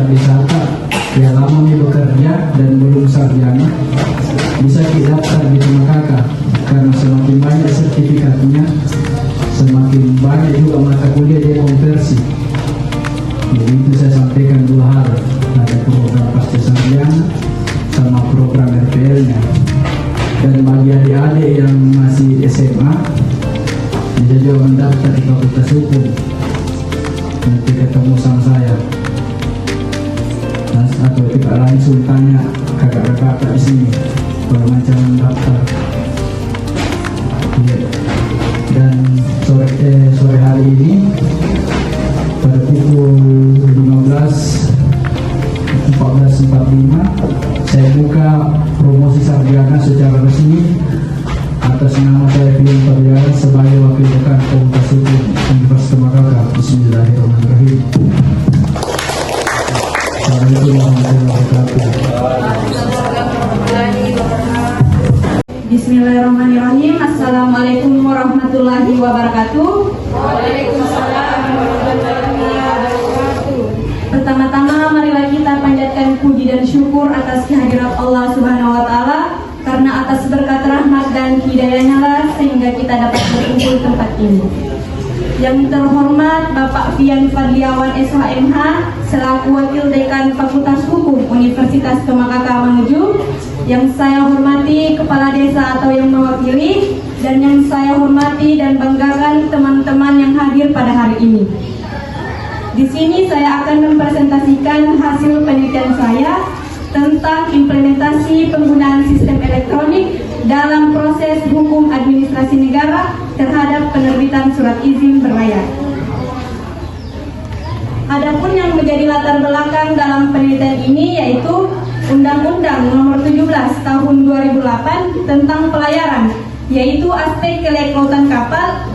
wisata yang lama bekerja dan belum sarjana bisa didaftar di TMKK, karena semakin banyak sertifikatnya, semakin banyak juga mata kuliah dia konversi. Jadi itu saya sampaikan dua hal, ada program pasca sarjana sama program RPL-nya. Dan bagi adik-adik yang masih SMA bisa juga mendaftar di Fakultas Hukum, nanti ketemu sama saya atau tidak langsung tanya kakak-kakak di sini kalau macam mendaftar. Dan sore hari ini pada pukul 14.45 saya buka promosi sarjana secara resmi atas nama saya Pion Pariawan sebagai Wakil Dekan Fakultas Hukum Universitas TMKK. Bismillahirrahmanirrahim. Assalamualaikum warahmatullahi wabarakatuh. Bismillahirrahmanirrahim. Assalamualaikum warahmatullahi wabarakatuh. Waalaikumsalam warahmatullahi wabarakatuh. Pertama-tama marilah kita panjatkan puji dan syukur atas kehadirat Allah Subhanahu wa taala, karena atas berkat rahmat dan hidayahnya lah sehingga kita dapat berkumpul di tempat ini. Yang terhormat Bapak Pian Fadliawan SHMH selaku Wakil Dekan Fakultas Hukum Universitas TMKK Mamuju, yang saya hormati Kepala Desa atau yang mewakili, dan yang saya hormati dan banggakan teman-teman yang hadir pada hari ini. Di sini saya akan mempresentasikan hasil penelitian saya tentang implementasi penggunaan sistem elektronik dalam proses hukum administrasi negara terhadap penerbitan surat izin berlayar. Adapun yang menjadi latar belakang dalam penelitian ini yaitu Undang-Undang Nomor 17 Tahun 2008 tentang pelayaran, yaitu aspek kelautan kapal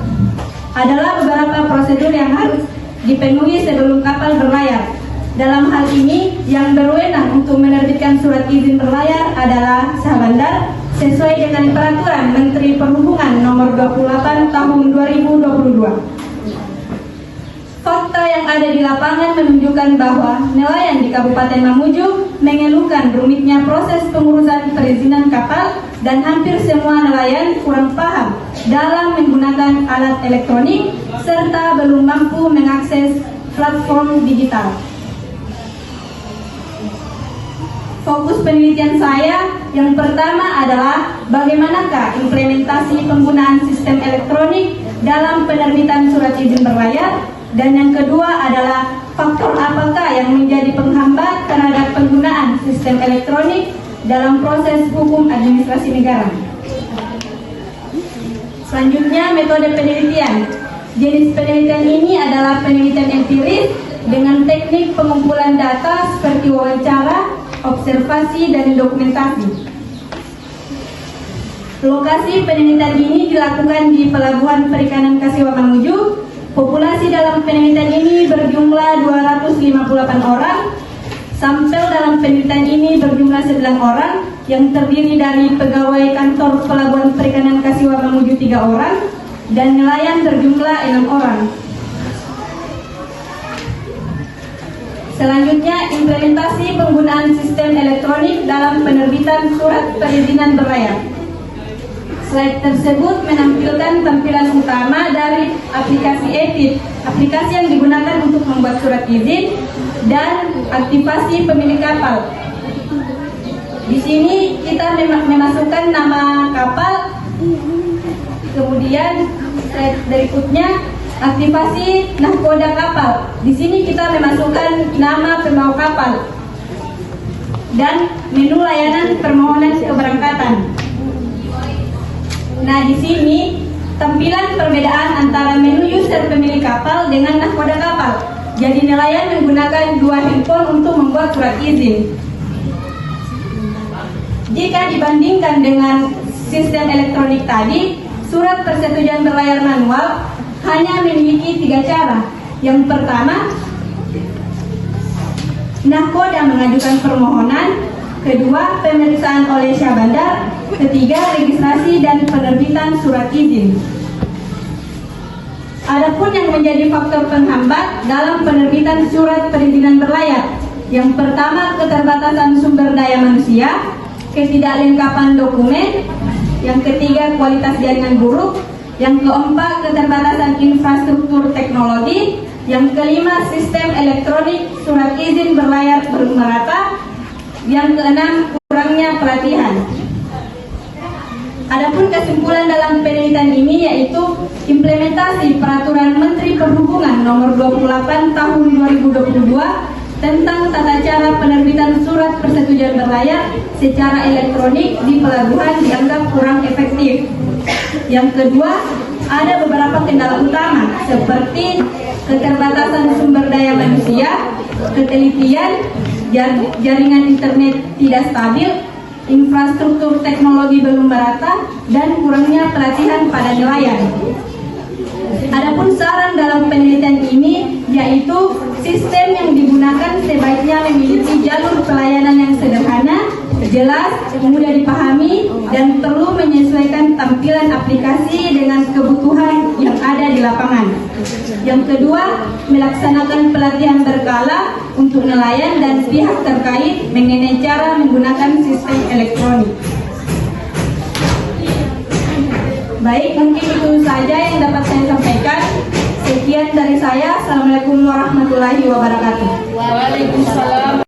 adalah beberapa prosedur yang harus dipenuhi sebelum kapal berlayar. Dalam hal ini, yang berwenang untuk menerbitkan surat izin berlayar adalah Syahbandar sesuai dengan Peraturan Menteri Perhubungan Nomor 28 Tahun 2022. Fakta yang ada di lapangan menunjukkan bahwa nelayan di Kabupaten Mamuju mengeluhkan rumitnya proses pengurusan perizinan kapal, dan hampir semua nelayan kurang paham dalam menggunakan alat elektronik serta belum mampu mengakses platform digital. Fokus penelitian saya yang pertama adalah bagaimanakah implementasi penggunaan sistem elektronik dalam penerbitan surat izin berlayar, dan yang kedua adalah faktor apakah yang menjadi penghambat terhadap penggunaan sistem elektronik dalam proses hukum administrasi negara. Selanjutnya, metode penelitian. Jenis penelitian ini adalah penelitian empiris dengan teknik pengumpulan data seperti wawancara, observasi, dan dokumentasi. Lokasi penelitian ini dilakukan di Pelabuhan Perikanan Kasiwa Mamuju. Populasi dalam penelitian ini berjumlah 258 orang. Sampel dalam penelitian ini berjumlah 9 orang, yang terdiri dari pegawai kantor Pelabuhan Perikanan Kasiwa Mamuju 3 orang, dan nelayan berjumlah 6 orang. Selanjutnya, implementasi penggunaan sistem elektronik dalam penerbitan surat perizinan berlayar. Slide tersebut menampilkan tampilan utama dari aplikasi ETID, aplikasi yang digunakan untuk membuat surat izin dan aktivasi pemilik kapal. Di sini kita memasukkan nama kapal, kemudian slide berikutnya aktivasi nahkoda kapal. Di sini kita memasukkan nama pembawa kapal dan menu layanan permohonan keberangkatan. Nah, di sini tampilan perbedaan antara menu user pemilik kapal dengan nahkoda kapal. Jadi nelayan menggunakan 2 handphone untuk membuat surat izin. Jika dibandingkan dengan sistem elektronik tadi, surat persetujuan berlayar manual hanya memiliki 3 cara. Yang pertama, nahkoda mengajukan permohonan. Kedua, pemeriksaan oleh Syahbandar. Ketiga, registrasi dan penerbitan surat izin. Adapun yang menjadi faktor penghambat dalam penerbitan surat perizinan berlayar, Yang pertama, keterbatasan sumber daya manusia, ketidaklengkapan dokumen. Yang ketiga, kualitas jaringan buruk. Yang keempat, keterbatasan infrastruktur teknologi. Yang kelima, sistem elektronik surat izin berlayar belum merata. Yang keenam, kurangnya pelatihan. Adapun kesimpulan dalam penelitian ini yaitu implementasi Peraturan Menteri Perhubungan Nomor 28 Tahun 2022 tentang tata cara penerbitan surat persetujuan berlayar secara elektronik di pelabuhan dianggap kurang efektif. Yang kedua, ada beberapa kendala utama seperti keterbatasan sumber daya manusia, ketelitian, jaringan internet tidak stabil, infrastruktur teknologi belum merata, dan kurangnya pelatihan pada nelayan. Adapun saran dalam penelitian ini yaitu sistem yang digunakan sebaiknya memiliki jalur pelayanan yang sederhana, jelas, mudah dipahami, dan perlu menyesuaikan tampilan aplikasi dengan kebutuhan yang ada di lapangan. Yang kedua, melaksanakan pelatihan berkala untuk nelayan dan pihak terkait mengenai cara menggunakan sistem elektronik. Baik, mungkin itu saja yang dapat saya sampaikan. Sekian dari saya. Assalamualaikum warahmatullahi wabarakatuh. Waalaikumsalam